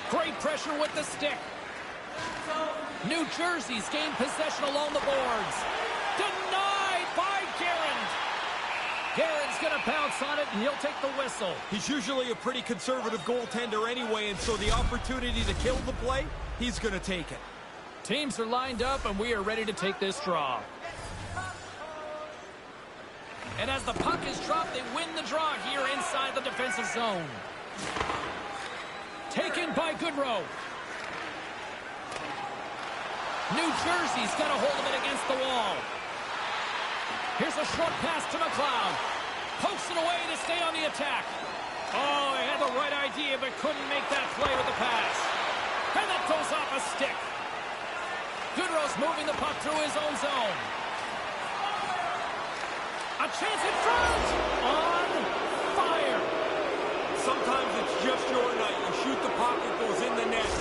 Great pressure with the stick. New Jersey's gained possession along the boards. Denied by Guerin. Guerin's going to bounce on it, and he'll take the whistle. He's usually a pretty conservative goaltender anyway, and so the opportunity to kill the play, he's going to take it. Teams are lined up, and we are ready to take this draw. And as the puck is dropped, they win the draw here inside the defensive zone. Taken by Goodrow. New Jersey's got a hold of it against the wall. Here's a short pass to McLeod. Pokes it away to stay on the attack. Oh, he had the right idea, but couldn't make that play with the pass. And that goes off a stick. Goodrow's moving the puck through his own zone. A chance in front. On fire. Sometimes it's just your night. You shoot the puck, it goes in the net.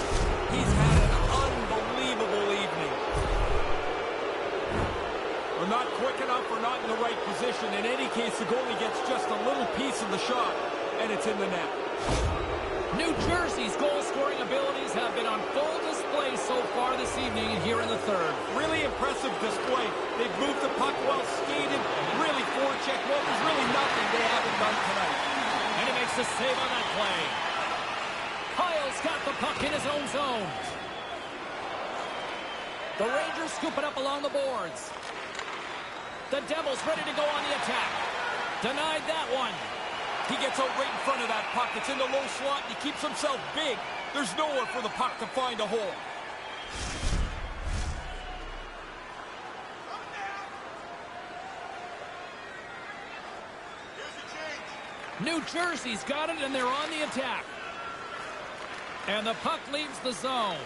He's had an unbelievable evening. Or not quick enough or not in the right position. In any case, the goalie gets just a little piece of the shot, and it's in the net. New Jersey's goal-scoring abilities have been on full display so far this evening here in the third. Really impressive display. They've moved the puck well, skated, really forecheck. Well, there's really nothing they haven't done tonight. And he makes the save on that play. Kyle's got the puck in his own zone. The Rangers scoop it up along the boards. The Devils ready to go on the attack. Denied that one. He gets out right in front of that puck. It's in the low slot, and he keeps himself big. There's nowhere for the puck to find a hole. New Jersey's got it, and they're on the attack. And the puck leaves the zone.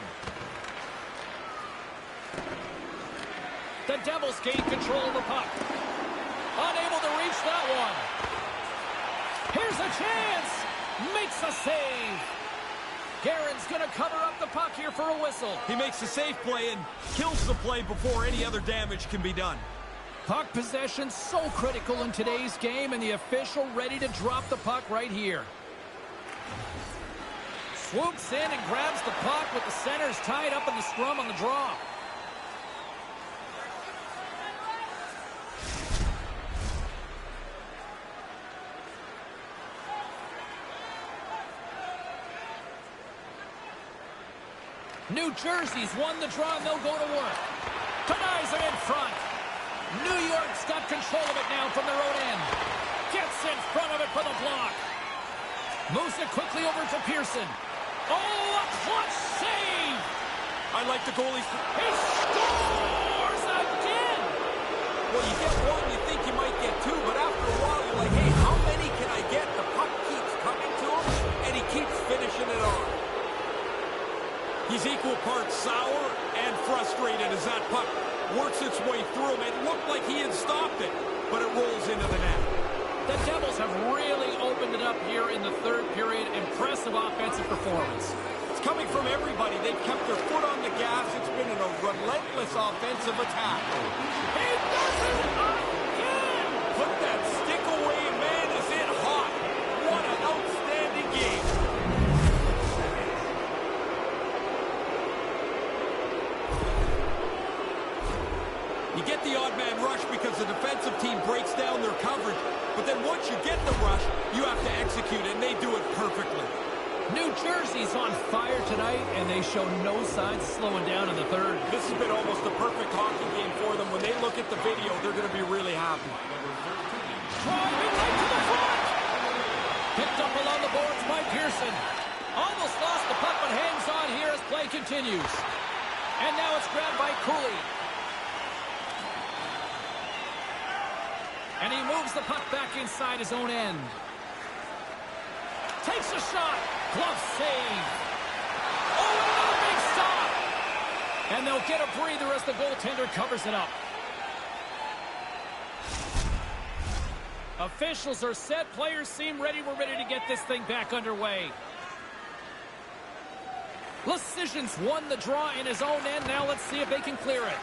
The Devils gain control of the puck. Unable to reach that one. Here's a chance. Makes a save. Guerin's going to cover up the puck here for a whistle. He makes a safe play and kills the play before any other damage can be done. Puck possession so critical in today's game, and the official ready to drop the puck right here. Swoops in and grabs the puck with the centers tied up in the scrum on the draw. New Jersey's won the draw, and they'll go to work. Denies it in front. New York's got control of it now from their own end. Gets in front of it for the block. Moves it quickly over to Pearson. Oh, a clutch save! I like the goalie's... He scores again! Well, you get one, you think you might get two, but after a while, you're like, hey, how many can I get? The puck keeps coming to him, and he keeps finishing it off. He's equal parts sour and frustrated as that puck works its way through him. It looked like he had stopped it, but it rolls into the net. The Devils have really opened it up here in the third period. Impressive offensive performance. It's coming from everybody. They've kept their foot on the gas. It's been a relentless offensive attack. He does it again! Put that stick away, man. Is it hot? What an outstanding game. You get the odd man rush because the defensive team breaks down their coverage. But then once you get the rush, you have to execute it, and they do it perfectly. New Jersey's on fire tonight, and they show no signs of slowing down in the third. This has been almost a perfect hockey game for them. When they look at the video, they're going to be really happy. Driving right to the front! Picked up along the boards by Pearson. Almost lost the puck, but hangs on here as play continues. And now it's grabbed by Cooley. And he moves the puck back inside his own end. Takes a shot. Glove save. Oh, And they'll get a breather as the goaltender covers it up. Officials are set. Players seem ready. We're ready to get this thing back underway. Lecision's won the draw in his own end. Now let's see if they can clear it.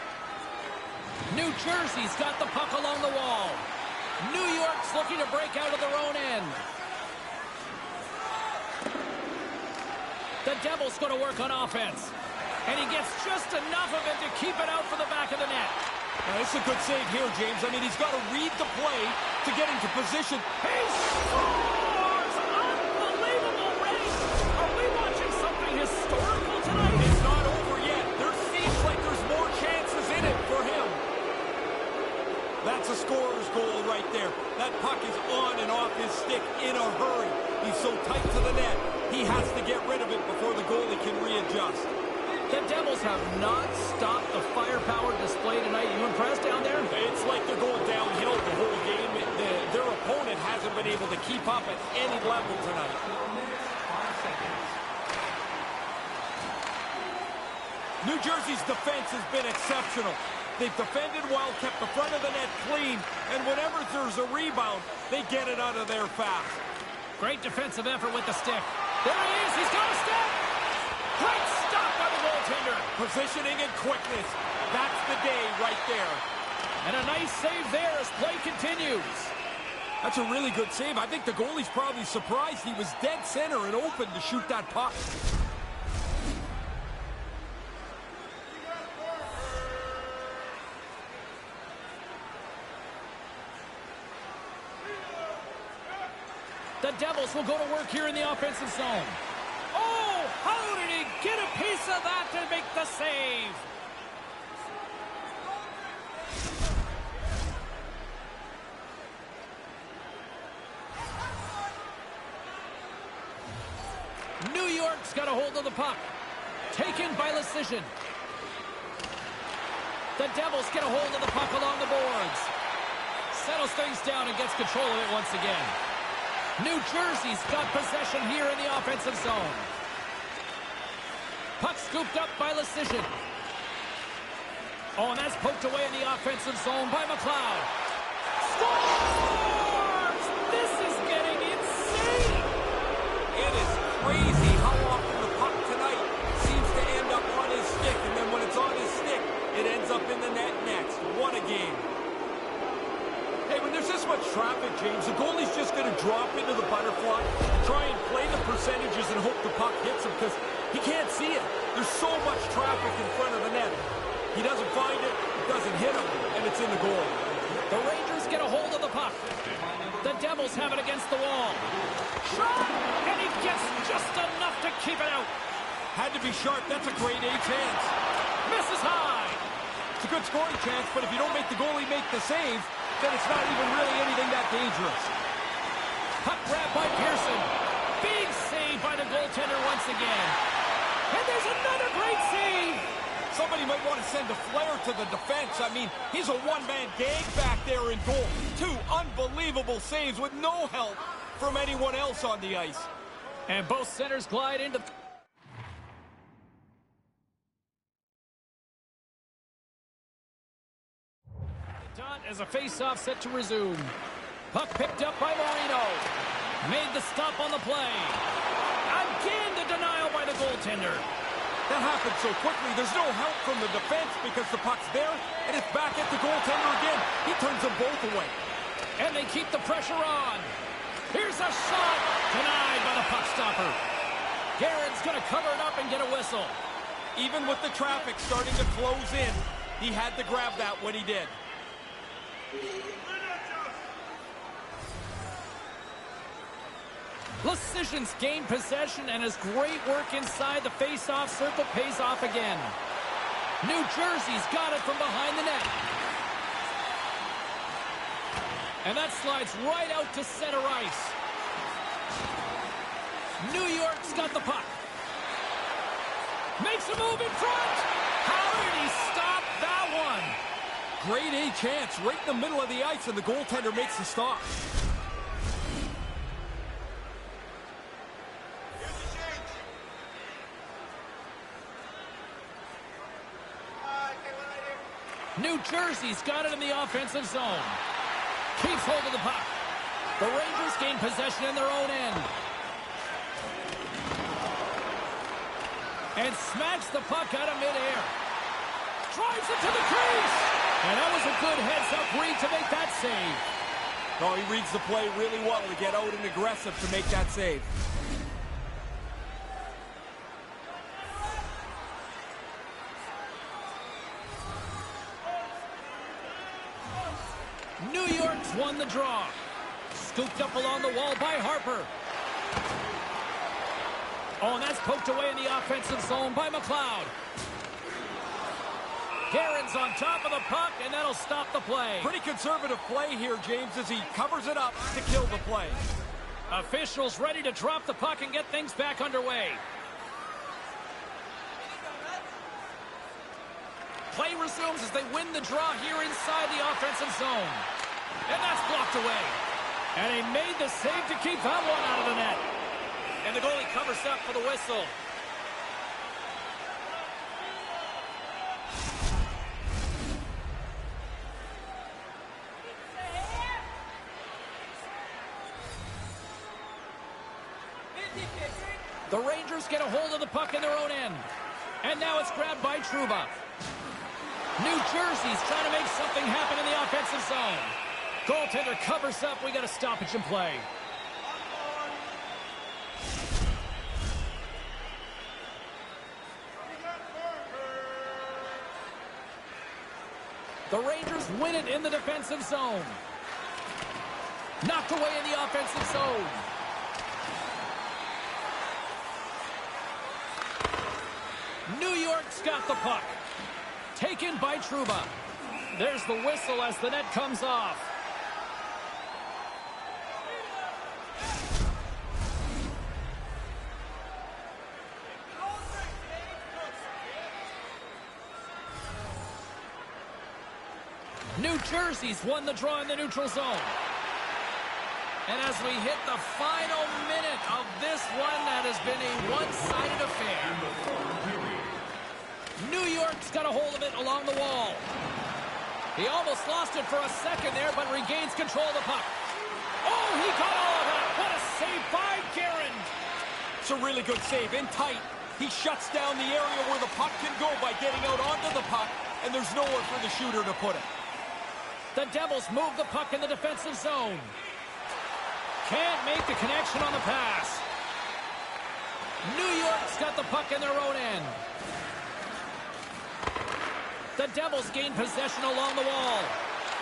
New Jersey's got the puck along the wall. New York's looking to break out of their own end. The Devils going to work on offense. And he gets just enough of it to keep it out for the back of the net. It's a good save here, James. I mean, he's got to read the play to get into position. He scores! Unbelievable race! Are we watching something historical tonight? It's not over yet. There seems like there's more chances in it for him. That's a scorer's goal right there. That puck is on and off his stick in a hurry. He's so tight to the net, he has to get rid of it before the goalie can readjust. The Devils have not stopped the firepower display tonight. You impressed down there? It's like they're going downhill the whole game. Their opponent hasn't been able to keep up at any level tonight. New Jersey's defense has been exceptional. They've defended well, kept the front of the net clean, and whenever there's a rebound, they get it out of there fast. Great defensive effort with the stick. There he is. He's got a step. Great stop by the goaltender. Positioning and quickness. That's the day right there. And a nice save there as play continues. That's a really good save. I think the goalie's probably surprised he was dead center and open to shoot that puck. The Devils will go to work here in the offensive zone. Oh, how did he get a piece of that to make the save? New York's got a hold of the puck. Taken by Lecision. The Devils get a hold of the puck along the boards. Settles things down and gets control of it once again. New Jersey's got possession here in the offensive zone. Puck scooped up by Lecision. Oh, and that's poked away in the offensive zone by McLeod. Scores! This is getting insane! It is crazy how often the puck tonight seems to end up on his stick, and then when it's on his stick, it ends up in the net next. What a game. Hey, when there's this much traffic, James, the goalie's just going to drop into the butterfly, try and play the percentages and hope the puck hits him because he can't see it. There's so much traffic in front of the net. He doesn't find it, it doesn't hit him, and it's in the goal. The Rangers get a hold of the puck. The Devils have it against the wall. Shot! And he gets just enough to keep it out. Had to be sharp. That's a grade A chance. Misses high. It's a good scoring chance, but if you don't make the goalie make the save, then it's not even really anything that dangerous. Puck grab by Pearson. Big save by the goaltender once again. And there's another great save. Somebody might want to send a flare to the defense. I mean, he's a one-man gang back there in goal. Two unbelievable saves with no help from anyone else on the ice. And both centers glide into... Dot as a face-off set to resume. Puck picked up by Marino. Made the stop on the play. Again the denial by the goaltender. That happened so quickly, there's no help from the defense because the puck's there, and it's back at the goaltender again. He turns them both away. And they keep the pressure on. Here's a shot. Denied by the puck stopper. Guerin's going to cover it up and get a whistle. Even with the traffic starting to close in, he had to grab that when he did. Lecision's gained possession, and his great work inside the face-off circle pays off again. New Jersey's got it from behind the net. And that slides right out to center ice. New York's got the puck. Makes a move in front. How did he stop that one? Grade A chance right in the middle of the ice, and the goaltender makes the stop. New Jersey's got it in the offensive zone. Keeps hold of the puck. The Rangers gain possession in their own end. And smacks the puck out of midair. Drives it to the crease. And that was a good heads-up read to make that save. No, he reads the play really well to get out and aggressive to make that save. New York's won the draw. Scooped up along the wall by Harper. Oh, and that's poked away in the offensive zone by McLeod. Guerin's on top of the puck, and that'll stop the play. Pretty conservative play here, James, as he covers it up to kill the play. Officials ready to drop the puck and get things back underway. Play resumes as they win the draw here inside the offensive zone. And that's blocked away. And he made the save to keep that one out of the net. And the goalie covers up for the whistle. The Rangers get a hold of the puck in their own end. And now it's grabbed by Trouba. New Jersey's trying to make something happen in the offensive zone. Goaltender covers up. We got a stoppage in play. The Rangers win it in the defensive zone. Knocked away in the offensive zone. New York's got the puck. Taken by Trouba. There's the whistle as the net comes off. New Jersey's won the draw in the neutral zone. And as we hit the final minute of this one, that has been a one-sided affair. New York's got a hold of it along the wall. He almost lost it for a second there, but regains control of the puck. Oh, he got all of that. What a save by Guerin. It's a really good save, in tight. He shuts down the area where the puck can go by getting out onto the puck, and there's nowhere for the shooter to put it. The Devils move the puck in the defensive zone. Can't make the connection on the pass. New York's got the puck in their own end. The Devils gain possession along the wall.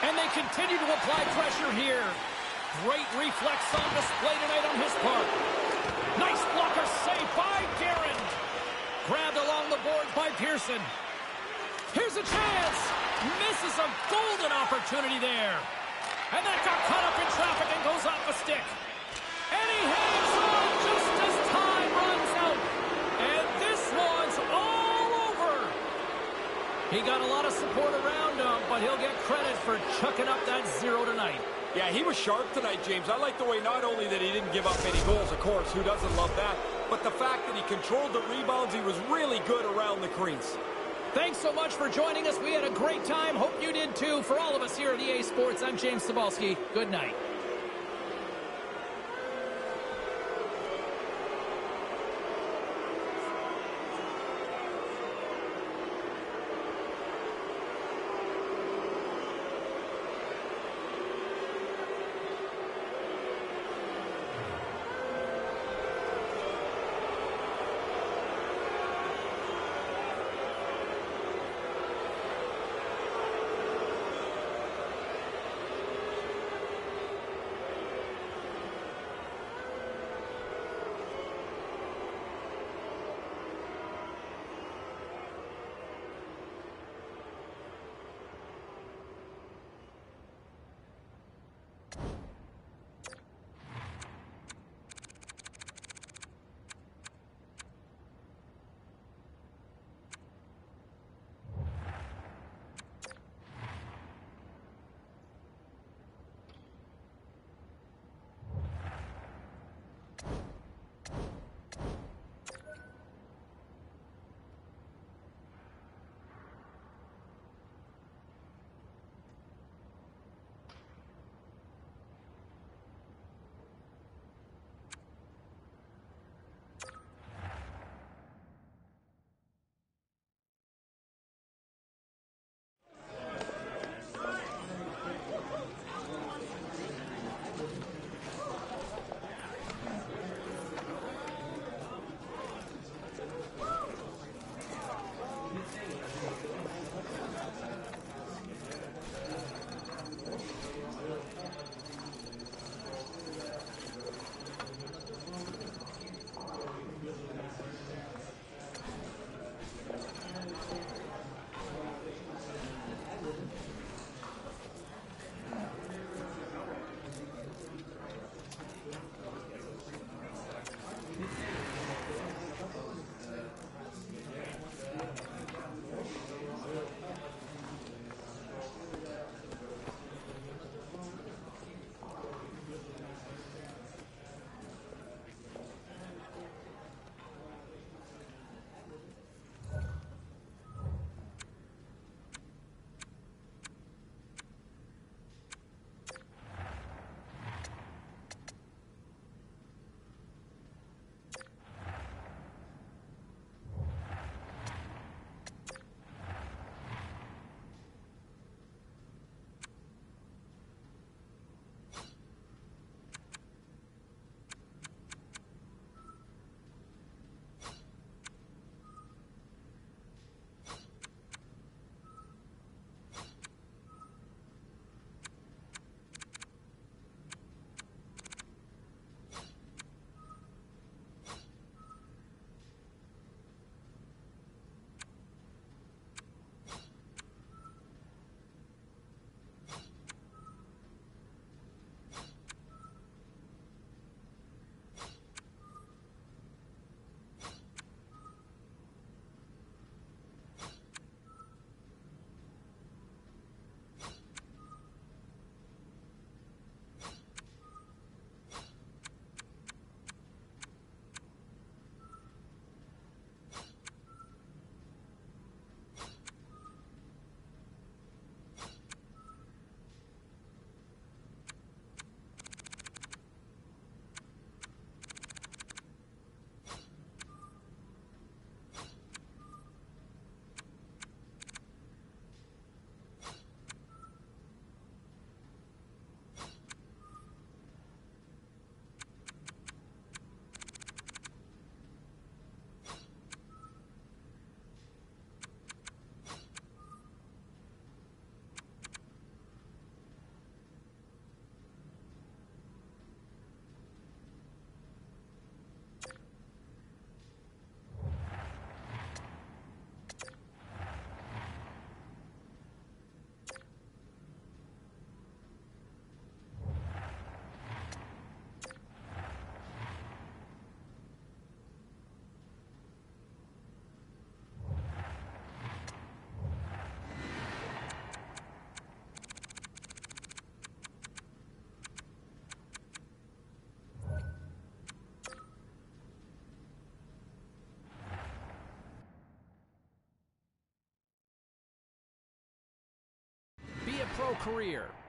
And they continue to apply pressure here. Great reflex on display tonight on his part. Nice blocker save by Guerin. Grabbed along the boards by Pearson. Here's a chance. Misses a golden opportunity there. And that got caught up in traffic and goes off the stick. And he hangs on just as time runs out. And this one's all over. He got a lot of support around him, but he'll get credit for chucking up that zero tonight. Yeah, he was sharp tonight, James. I like the way not only that he didn't give up any goals, of course, who doesn't love that, but the fact that he controlled the rebounds, he was really good around the crease. Thanks so much for joining us. We had a great time. Hope you did too. For all of us here at EA Sports, I'm James Cebulski. Good night. pro career.